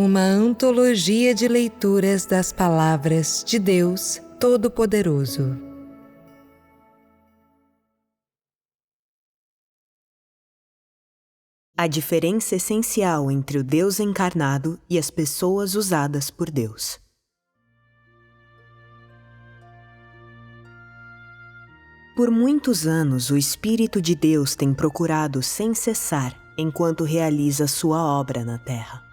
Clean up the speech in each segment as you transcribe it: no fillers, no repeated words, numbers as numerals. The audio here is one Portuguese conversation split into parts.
uma antologia de leituras das palavras de Deus Todo-Poderoso. A diferença essencial entre o Deus encarnado e as pessoas usadas por Deus. Por muitos anos, o Espírito de Deus tem procurado sem cessar enquanto realiza sua obra na Terra.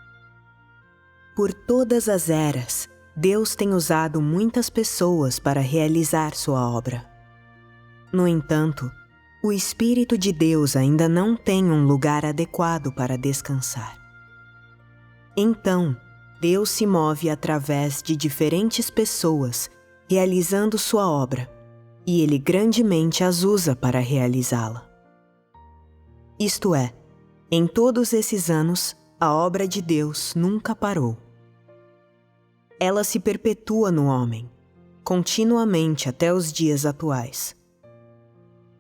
Por todas as eras, Deus tem usado muitas pessoas para realizar sua obra. No entanto, o Espírito de Deus ainda não tem um lugar adequado para descansar. Então, Deus se move através de diferentes pessoas, realizando sua obra, e Ele grandemente as usa para realizá-la. Isto é, em todos esses anos, a obra de Deus nunca parou. Ela se perpetua no homem, continuamente até os dias atuais.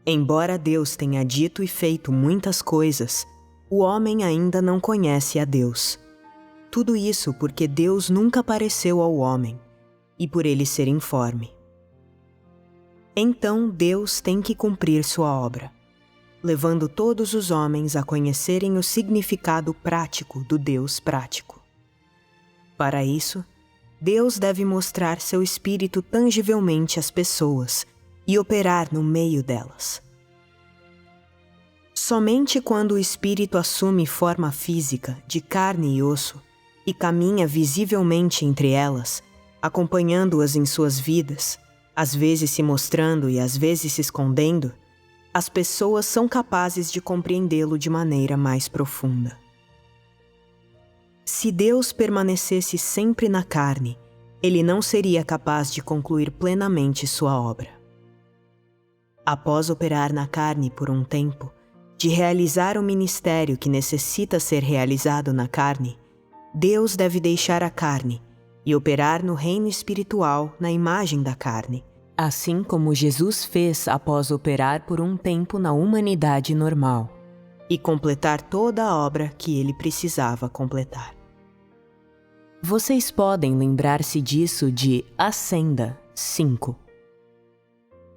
Embora Deus tenha dito e feito muitas coisas, o homem ainda não conhece a Deus. Tudo isso porque Deus nunca apareceu ao homem, e por ele ser informe. Então Deus tem que cumprir sua obra, levando todos os homens a conhecerem o significado prático do Deus prático. Para isso, Deus deve mostrar seu Espírito tangivelmente às pessoas e operar no meio delas. Somente quando o Espírito assume forma física, de carne e osso, e caminha visivelmente entre elas, acompanhando-as em suas vidas, às vezes se mostrando e às vezes se escondendo, as pessoas são capazes de compreendê-lo de maneira mais profunda. Se Deus permanecesse sempre na carne, ele não seria capaz de concluir plenamente sua obra. Após operar na carne por um tempo, de realizar o ministério que necessita ser realizado na carne, Deus deve deixar a carne e operar no reino espiritual na imagem da carne, assim como Jesus fez após operar por um tempo na humanidade normal, e completar toda a obra que ele precisava completar. Vocês podem lembrar-se disso de Ascenda 5.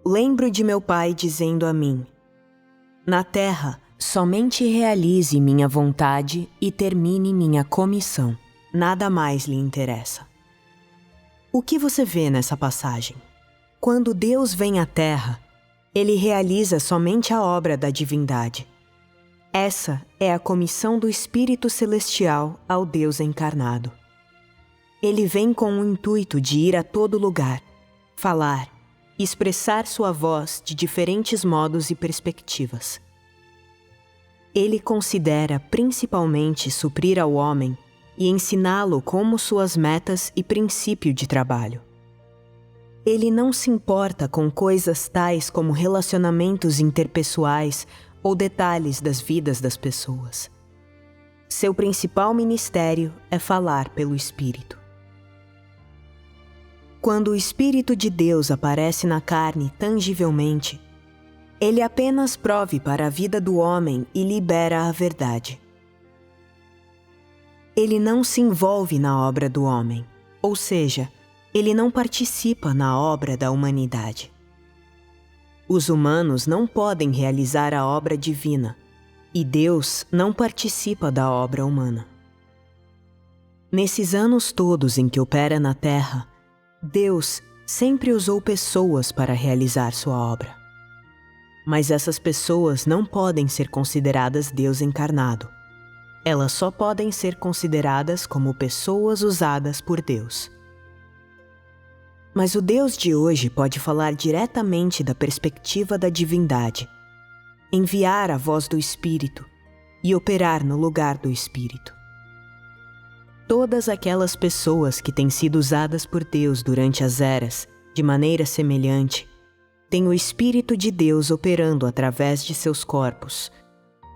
Lembro de meu pai dizendo a mim: na terra, somente realize minha vontade e termine minha comissão. Nada mais lhe interessa. O que você vê nessa passagem? Quando Deus vem à terra, ele realiza somente a obra da divindade. Essa é a comissão do Espírito Celestial ao Deus encarnado. Ele vem com o intuito de ir a todo lugar, falar e expressar sua voz de diferentes modos e perspectivas. Ele considera principalmente suprir ao homem e ensiná-lo como suas metas e princípio de trabalho. Ele não se importa com coisas tais como relacionamentos interpessoais ou detalhes das vidas das pessoas. Seu principal ministério é falar pelo Espírito. Quando o Espírito de Deus aparece na carne tangivelmente, ele apenas prove para a vida do homem e libera a verdade. Ele não se envolve na obra do homem, ou seja, ele não participa na obra da humanidade. Os humanos não podem realizar a obra divina, e Deus não participa da obra humana. Nesses anos todos em que opera na Terra, Deus sempre usou pessoas para realizar sua obra. Mas essas pessoas não podem ser consideradas Deus encarnado. Elas só podem ser consideradas como pessoas usadas por Deus. Mas o Deus de hoje pode falar diretamente da perspectiva da divindade, enviar a voz do Espírito e operar no lugar do Espírito. Todas aquelas pessoas que têm sido usadas por Deus durante as eras, de maneira semelhante, têm o Espírito de Deus operando através de seus corpos.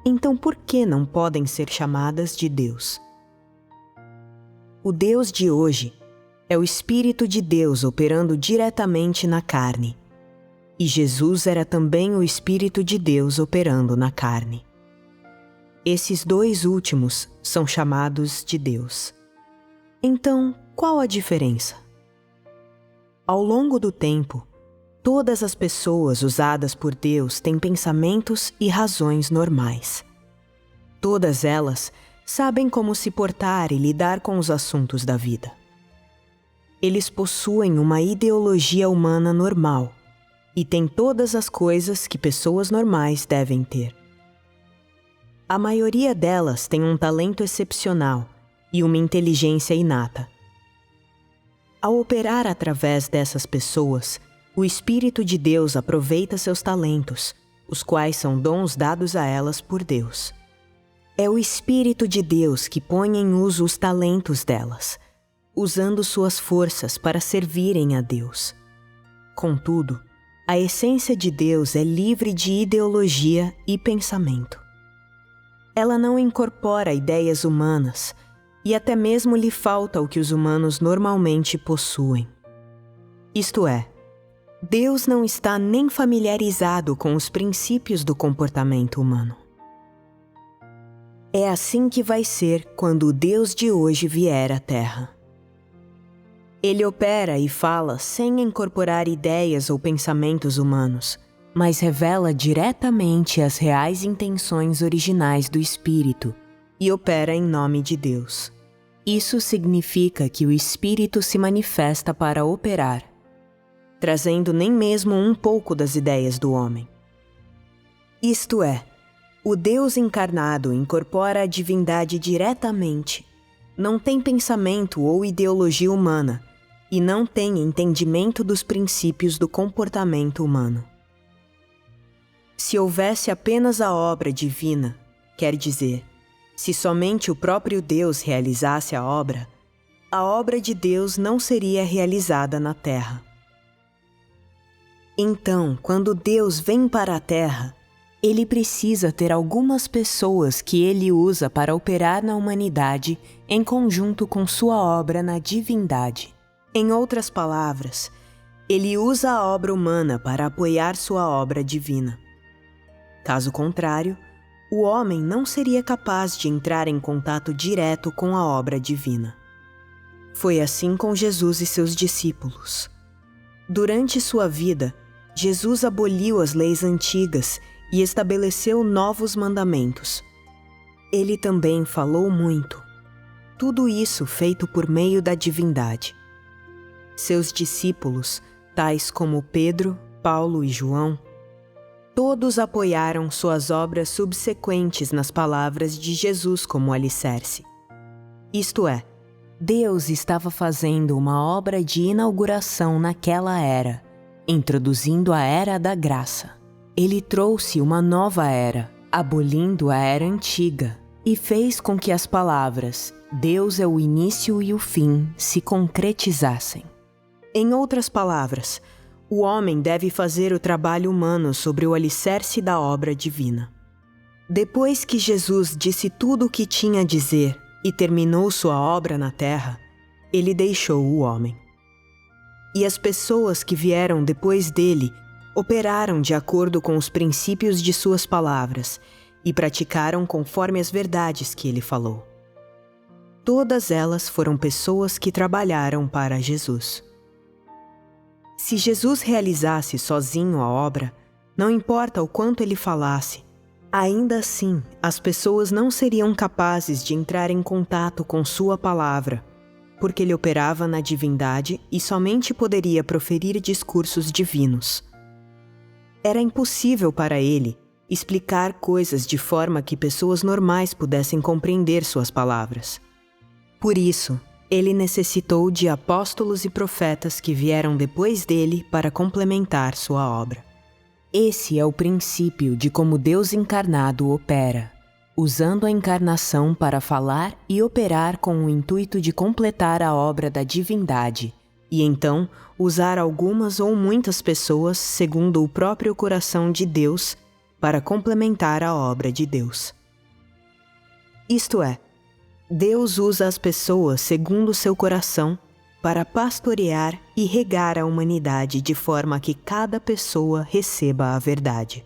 Então por que não podem ser chamadas de Deus? O Deus de hoje é o Espírito de Deus operando diretamente na carne. E Jesus era também o Espírito de Deus operando na carne. Esses dois últimos são chamados de Deus. Então, qual a diferença? Ao longo do tempo, todas as pessoas usadas por Deus têm pensamentos e razões normais. Todas elas sabem como se portar e lidar com os assuntos da vida. Eles possuem uma ideologia humana normal e têm todas as coisas que pessoas normais devem ter. A maioria delas tem um talento excepcional e uma inteligência inata. Ao operar através dessas pessoas, o Espírito de Deus aproveita seus talentos, os quais são dons dados a elas por Deus. É o Espírito de Deus que põe em uso os talentos delas, usando suas forças para servirem a Deus. Contudo, a essência de Deus é livre de ideologia e pensamento. Ela não incorpora ideias humanas e até mesmo lhe falta o que os humanos normalmente possuem. Isto é, Deus não está nem familiarizado com os princípios do comportamento humano. É assim que vai ser quando o Deus de hoje vier à Terra. Ele opera e fala sem incorporar ideias ou pensamentos humanos, mas revela diretamente as reais intenções originais do Espírito e opera em nome de Deus. Isso significa que o Espírito se manifesta para operar, trazendo nem mesmo um pouco das ideias do homem. Isto é, o Deus encarnado incorpora a divindade diretamente, não tem pensamento ou ideologia humana e não tem entendimento dos princípios do comportamento humano. Se houvesse apenas a obra divina, quer dizer, se somente o próprio Deus realizasse a obra de Deus não seria realizada na Terra. Então, quando Deus vem para a Terra, Ele precisa ter algumas pessoas que Ele usa para operar na humanidade em conjunto com sua obra na divindade. Em outras palavras, Ele usa a obra humana para apoiar sua obra divina. Caso contrário, o homem não seria capaz de entrar em contato direto com a obra divina. Foi assim com Jesus e seus discípulos. Durante sua vida, Jesus aboliu as leis antigas e estabeleceu novos mandamentos. Ele também falou muito. Tudo isso feito por meio da divindade. Seus discípulos, tais como Pedro, Paulo e João, todos apoiaram suas obras subsequentes nas palavras de Jesus como alicerce. Isto é, Deus estava fazendo uma obra de inauguração naquela era, introduzindo a era da graça. Ele trouxe uma nova era, abolindo a era antiga, e fez com que as palavras Deus é o início e o fim se concretizassem. Em outras palavras, o homem deve fazer o trabalho humano sobre o alicerce da obra divina. Depois que Jesus disse tudo o que tinha a dizer e terminou sua obra na terra, ele deixou o homem. E as pessoas que vieram depois dele operaram de acordo com os princípios de suas palavras e praticaram conforme as verdades que ele falou. Todas elas foram pessoas que trabalharam para Jesus. Se Jesus realizasse sozinho a obra, não importa o quanto ele falasse, ainda assim as pessoas não seriam capazes de entrar em contato com sua palavra, porque ele operava na divindade e somente poderia proferir discursos divinos. Era impossível para ele explicar coisas de forma que pessoas normais pudessem compreender suas palavras. Por isso, ele necessitou de apóstolos e profetas que vieram depois dele para complementar sua obra. Esse é o princípio de como Deus encarnado opera, usando a encarnação para falar e operar com o intuito de completar a obra da divindade, e então usar algumas ou muitas pessoas segundo o próprio coração de Deus para complementar a obra de Deus. Isto é, Deus usa as pessoas segundo seu coração para pastorear e regar a humanidade de forma que cada pessoa receba a verdade.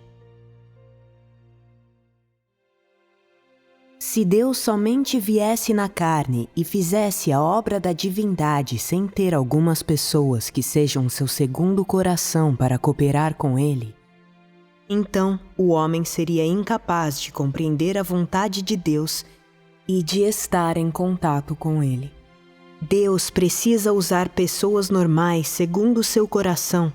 Se Deus somente viesse na carne e fizesse a obra da divindade sem ter algumas pessoas que sejam seu segundo coração para cooperar com Ele, então o homem seria incapaz de compreender a vontade de Deus e de estar em contato com Ele. Deus precisa usar pessoas normais segundo seu coração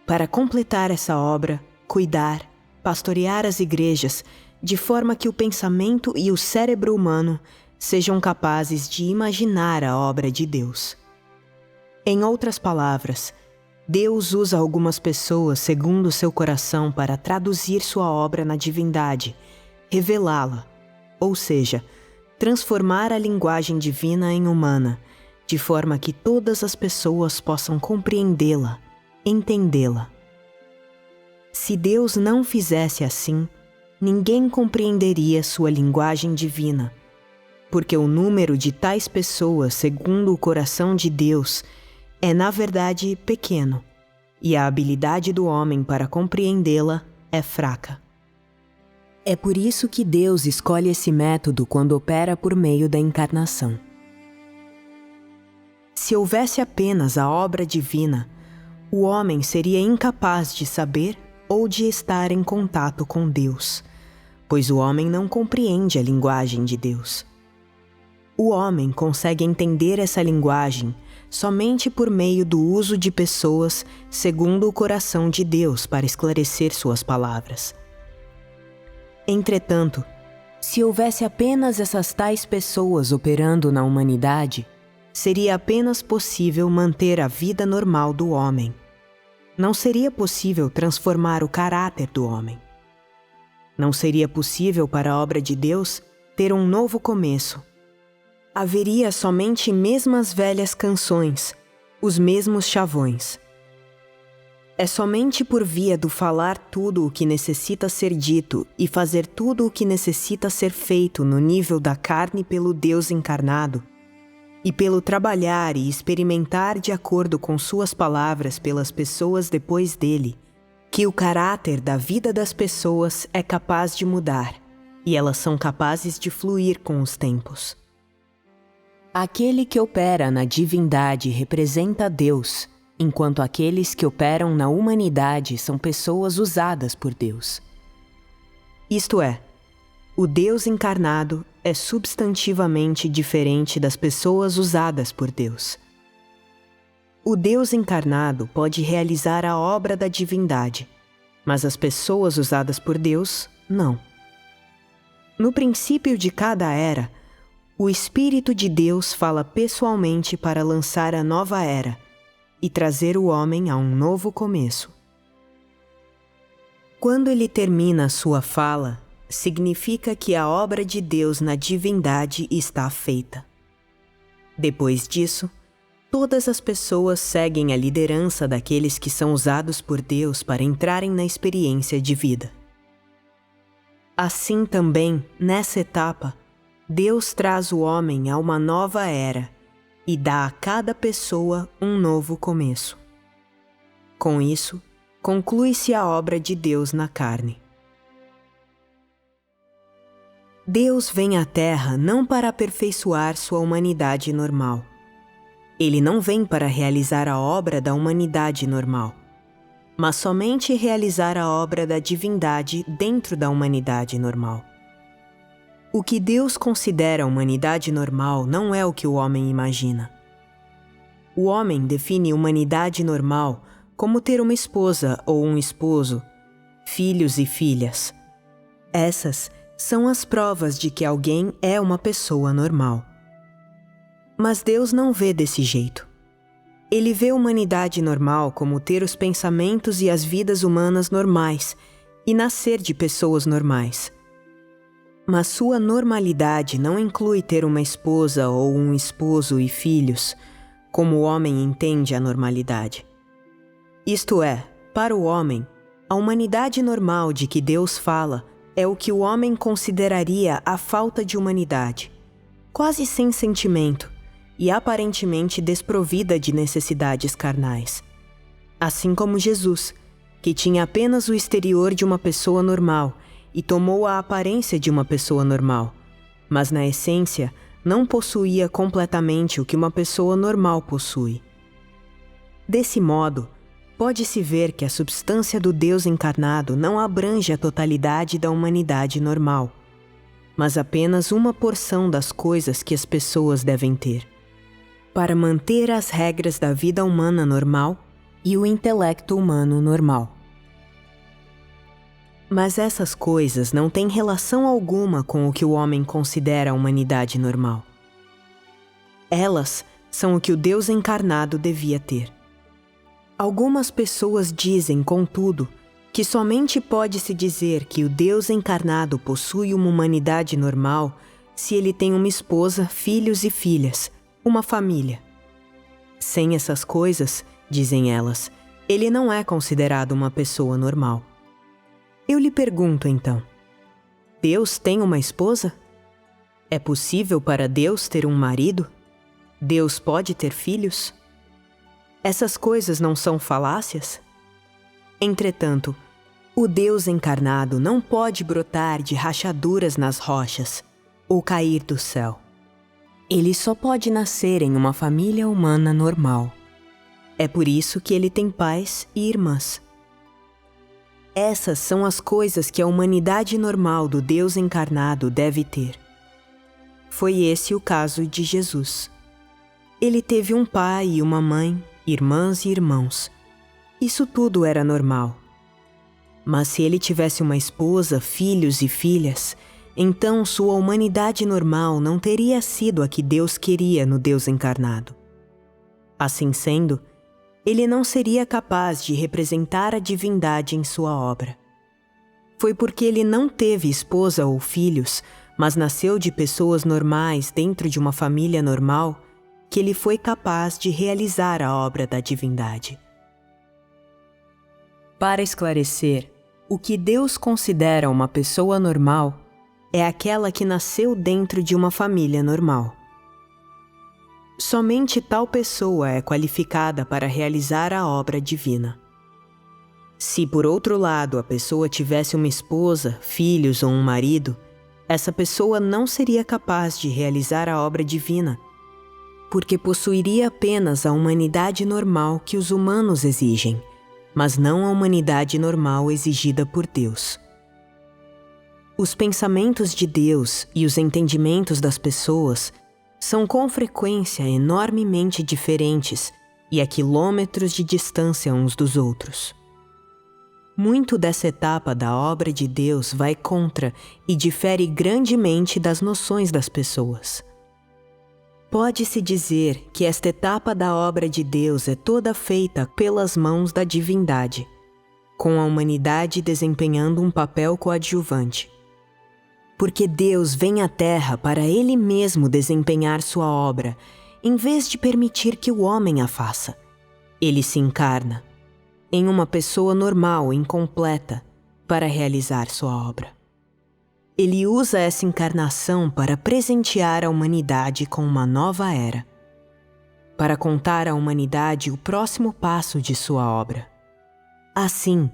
para completar essa obra, cuidar, pastorear as igrejas, de forma que o pensamento e o cérebro humano sejam capazes de imaginar a obra de Deus. Em outras palavras, Deus usa algumas pessoas segundo seu coração para traduzir sua obra na divindade, revelá-la, ou seja, transformar a linguagem divina em humana, de forma que todas as pessoas possam compreendê-la, entendê-la. Se Deus não fizesse assim, ninguém compreenderia sua linguagem divina, porque o número de tais pessoas segundo o coração de Deus é, na verdade, pequeno, e a habilidade do homem para compreendê-la é fraca. É por isso que Deus escolhe esse método quando opera por meio da encarnação. Se houvesse apenas a obra divina, o homem seria incapaz de saber ou de estar em contato com Deus, pois o homem não compreende a linguagem de Deus. O homem consegue entender essa linguagem somente por meio do uso de pessoas segundo o coração de Deus para esclarecer suas palavras. Entretanto, se houvesse apenas essas tais pessoas operando na humanidade, seria apenas possível manter a vida normal do homem. Não seria possível transformar o caráter do homem. Não seria possível para a obra de Deus ter um novo começo. Haveria somente mesmas velhas canções, os mesmos chavões. É somente por via do falar tudo o que necessita ser dito e fazer tudo o que necessita ser feito no nível da carne pelo Deus encarnado, e pelo trabalhar e experimentar de acordo com suas palavras pelas pessoas depois dele, que o caráter da vida das pessoas é capaz de mudar, e elas são capazes de fluir com os tempos. Aquele que opera na divindade representa Deus, enquanto aqueles que operam na humanidade são pessoas usadas por Deus. Isto é, o Deus encarnado é substantivamente diferente das pessoas usadas por Deus. O Deus encarnado pode realizar a obra da divindade, mas as pessoas usadas por Deus, não. No princípio de cada era, o Espírito de Deus fala pessoalmente para lançar a nova era e trazer o homem a um novo começo. Quando ele termina a sua fala, significa que a obra de Deus na divindade está feita. Depois disso, todas as pessoas seguem a liderança daqueles que são usados por Deus para entrarem na experiência de vida. Assim também, nessa etapa, Deus traz o homem a uma nova era e dá a cada pessoa um novo começo. Com isso, conclui-se a obra de Deus na carne. Deus vem à Terra não para aperfeiçoar sua humanidade normal. Ele não vem para realizar a obra da humanidade normal, mas somente realizar a obra da divindade dentro da humanidade normal. O que Deus considera a humanidade normal não é o que o homem imagina. O homem define humanidade normal como ter uma esposa ou um esposo, filhos e filhas. Essas são as provas de que alguém é uma pessoa normal. Mas Deus não vê desse jeito. Ele vê a humanidade normal como ter os pensamentos e as vidas humanas normais e nascer de pessoas normais. Mas sua normalidade não inclui ter uma esposa ou um esposo e filhos, como o homem entende a normalidade. Isto é, para o homem, a humanidade normal de que Deus fala é o que o homem consideraria a falta de humanidade, quase sem sentimento e aparentemente desprovida de necessidades carnais. Assim como Jesus, que tinha apenas o exterior de uma pessoa normal e tomou a aparência de uma pessoa normal, mas na essência não possuía completamente o que uma pessoa normal possui. Desse modo, pode-se ver que a substância do Deus encarnado não abrange a totalidade da humanidade normal, mas apenas uma porção das coisas que as pessoas devem ter, para manter as regras da vida humana normal e o intelecto humano normal. Mas essas coisas não têm relação alguma com o que o homem considera a humanidade normal. Elas são o que o Deus encarnado devia ter. Algumas pessoas dizem, contudo, que somente pode-se dizer que o Deus encarnado possui uma humanidade normal se ele tem uma esposa, filhos e filhas, uma família. Sem essas coisas, dizem elas, ele não é considerado uma pessoa normal. Eu lhe pergunto então, Deus tem uma esposa? É possível para Deus ter um marido? Deus pode ter filhos? Essas coisas não são falácias? Entretanto, o Deus encarnado não pode brotar de rachaduras nas rochas ou cair do céu. Ele só pode nascer em uma família humana normal. É por isso que ele tem pais e irmãs. Essas são as coisas que a humanidade normal do Deus encarnado deve ter. Foi esse o caso de Jesus. Ele teve um pai e uma mãe, irmãs e irmãos. Isso tudo era normal. Mas se ele tivesse uma esposa, filhos e filhas, então sua humanidade normal não teria sido a que Deus queria no Deus encarnado. Assim sendo, ele não seria capaz de representar a divindade em sua obra. Foi porque ele não teve esposa ou filhos, mas nasceu de pessoas normais dentro de uma família normal, que ele foi capaz de realizar a obra da divindade. Para esclarecer, o que Deus considera uma pessoa normal é aquela que nasceu dentro de uma família normal. Somente tal pessoa é qualificada para realizar a obra divina. Se, por outro lado, a pessoa tivesse uma esposa, filhos ou um marido, essa pessoa não seria capaz de realizar a obra divina, porque possuiria apenas a humanidade normal que os humanos exigem, mas não a humanidade normal exigida por Deus. Os pensamentos de Deus e os entendimentos das pessoas são com frequência enormemente diferentes e a quilômetros de distância uns dos outros. Muito dessa etapa da obra de Deus vai contra e difere grandemente das noções das pessoas. Pode-se dizer que esta etapa da obra de Deus é toda feita pelas mãos da divindade, com a humanidade desempenhando um papel coadjuvante. Porque Deus vem à Terra para Ele mesmo desempenhar sua obra, em vez de permitir que o homem a faça. Ele se encarna em uma pessoa normal, incompleta, para realizar sua obra. Ele usa essa encarnação para presentear a humanidade com uma nova era, para contar à humanidade o próximo passo de sua obra. Assim,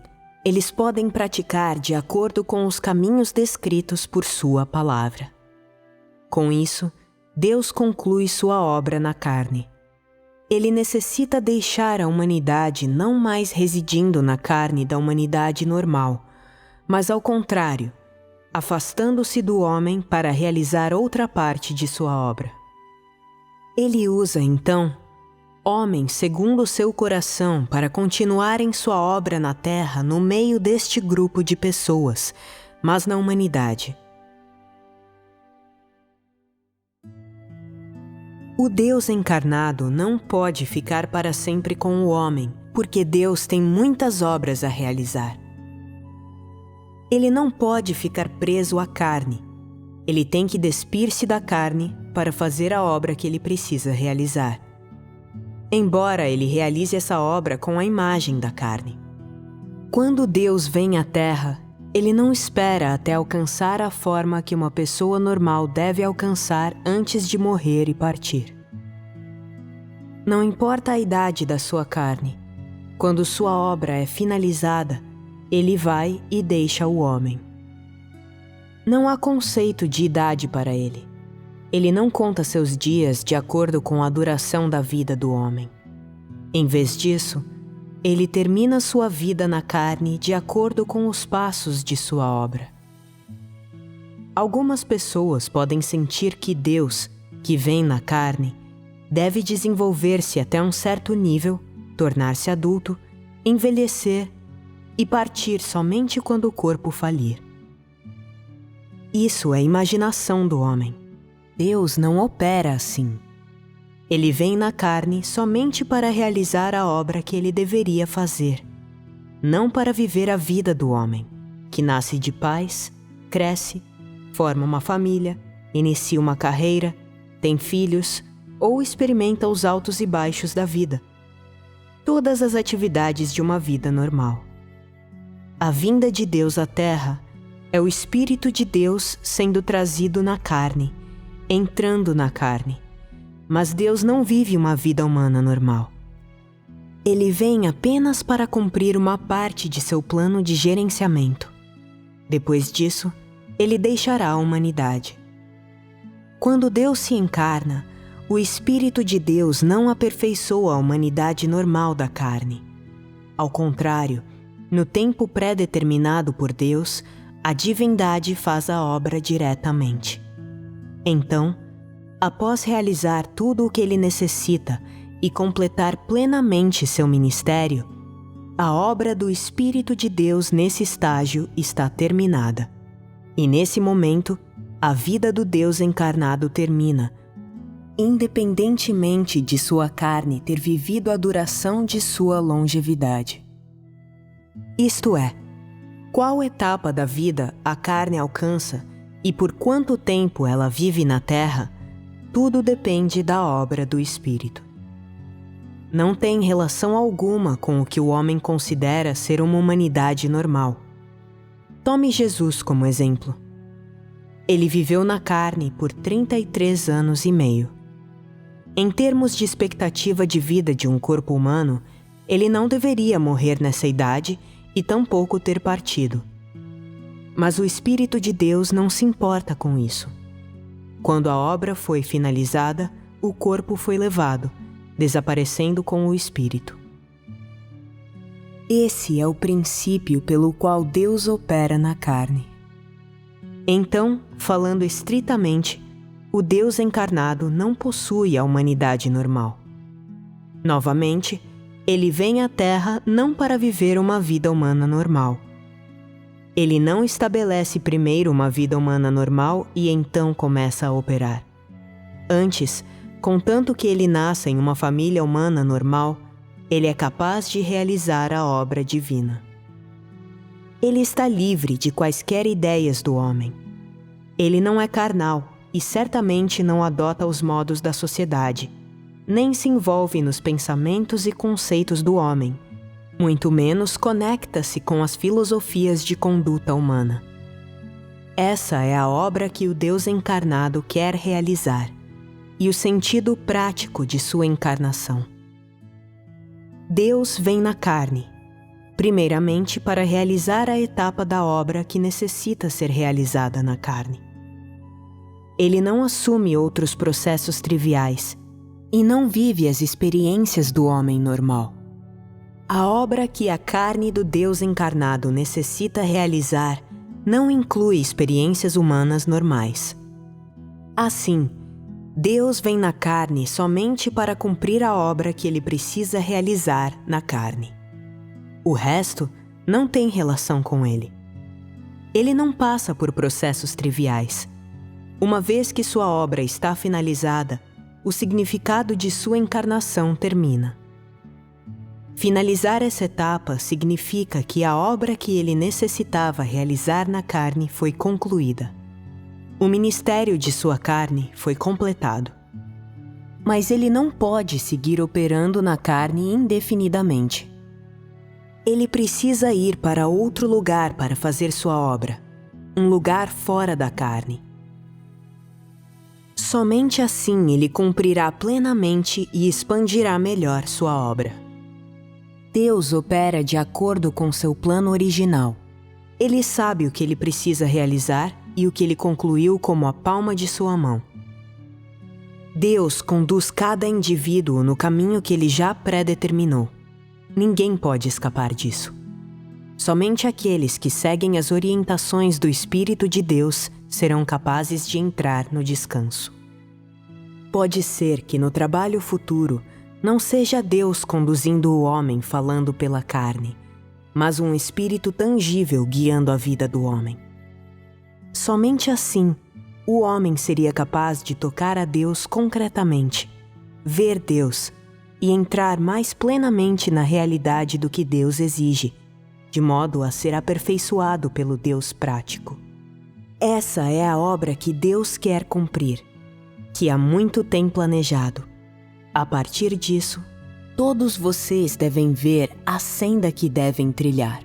eles podem praticar de acordo com os caminhos descritos por sua palavra. Com isso, Deus conclui sua obra na carne. Ele necessita deixar a humanidade não mais residindo na carne da humanidade normal, mas ao contrário, afastando-se do homem para realizar outra parte de sua obra. Ele usa, então, homens segundo o seu coração para continuarem sua obra na Terra no meio deste grupo de pessoas, mas na humanidade. O Deus encarnado não pode ficar para sempre com o homem, porque Deus tem muitas obras a realizar. Ele não pode ficar preso à carne. Ele tem que despir-se da carne para fazer a obra que ele precisa realizar. Embora ele realize essa obra com a imagem da carne. Quando Deus vem à Terra, ele não espera até alcançar a forma que uma pessoa normal deve alcançar antes de morrer e partir. Não importa a idade da sua carne, quando sua obra é finalizada, ele vai e deixa o homem. Não há conceito de idade para ele. Ele não conta seus dias de acordo com a duração da vida do homem. Em vez disso, ele termina sua vida na carne de acordo com os passos de sua obra. Algumas pessoas podem sentir que Deus, que vem na carne, deve desenvolver-se até um certo nível, tornar-se adulto, envelhecer e partir somente quando o corpo falir. Isso é imaginação do homem. Deus não opera assim. Ele vem na carne somente para realizar a obra que ele deveria fazer, não para viver a vida do homem, que nasce de pais, cresce, forma uma família, inicia uma carreira, tem filhos ou experimenta os altos e baixos da vida. Todas as atividades de uma vida normal. A vinda de Deus à Terra é o Espírito de Deus sendo trazido na carne, entrando na carne. Mas Deus não vive uma vida humana normal. Ele vem apenas para cumprir uma parte de seu plano de gerenciamento. Depois disso, ele deixará a humanidade. Quando Deus se encarna, o Espírito de Deus não aperfeiçoa a humanidade normal da carne. Ao contrário, no tempo pré-determinado por Deus, a divindade faz a obra diretamente. Então, após realizar tudo o que ele necessita e completar plenamente seu ministério, a obra do Espírito de Deus nesse estágio está terminada. E nesse momento, a vida do Deus encarnado termina, independentemente de sua carne ter vivido a duração de sua longevidade. Isto é, qual etapa da vida a carne alcança e por quanto tempo ela vive na Terra, tudo depende da obra do Espírito. Não tem relação alguma com o que o homem considera ser uma humanidade normal. Tome Jesus como exemplo. Ele viveu na carne por 33 anos e meio. Em termos de expectativa de vida de um corpo humano, ele não deveria morrer nessa idade e tampouco ter partido. Mas o Espírito de Deus não se importa com isso. Quando a obra foi finalizada, o corpo foi levado, desaparecendo com o Espírito. Esse é o princípio pelo qual Deus opera na carne. Então, falando estritamente, o Deus encarnado não possui a humanidade normal. Novamente, ele vem à Terra não para viver uma vida humana normal. Ele não estabelece primeiro uma vida humana normal e então começa a operar. Antes, contanto que ele nasça em uma família humana normal, ele é capaz de realizar a obra divina. Ele está livre de quaisquer ideias do homem. Ele não é carnal e certamente não adota os modos da sociedade, nem se envolve nos pensamentos e conceitos do homem, muito menos conecta-se com as filosofias de conduta humana. Essa é a obra que o Deus encarnado quer realizar, e o sentido prático de sua encarnação. Deus vem na carne, primeiramente para realizar a etapa da obra que necessita ser realizada na carne. Ele não assume outros processos triviais e não vive as experiências do homem normal. A obra que a carne do Deus encarnado necessita realizar não inclui experiências humanas normais. Assim, Deus vem na carne somente para cumprir a obra que ele precisa realizar na carne. O resto não tem relação com ele. Ele não passa por processos triviais. Uma vez que sua obra está finalizada, o significado de sua encarnação termina. Finalizar essa etapa significa que a obra que ele necessitava realizar na carne foi concluída. O ministério de sua carne foi completado. Mas ele não pode seguir operando na carne indefinidamente. Ele precisa ir para outro lugar para fazer sua obra, um lugar fora da carne. Somente assim ele cumprirá plenamente e expandirá melhor sua obra. Deus opera de acordo com seu plano original. Ele sabe o que ele precisa realizar e o que ele concluiu como a palma de sua mão. Deus conduz cada indivíduo no caminho que ele já predeterminou. Ninguém pode escapar disso. Somente aqueles que seguem as orientações do Espírito de Deus serão capazes de entrar no descanso. Pode ser que no trabalho futuro não seja Deus conduzindo o homem falando pela carne, mas um espírito tangível guiando a vida do homem. Somente assim, o homem seria capaz de tocar a Deus concretamente, ver Deus e entrar mais plenamente na realidade do que Deus exige, de modo a ser aperfeiçoado pelo Deus prático. Essa é a obra que Deus quer cumprir, que há muito tem planejado. A partir disso, todos vocês devem ver a senda que devem trilhar.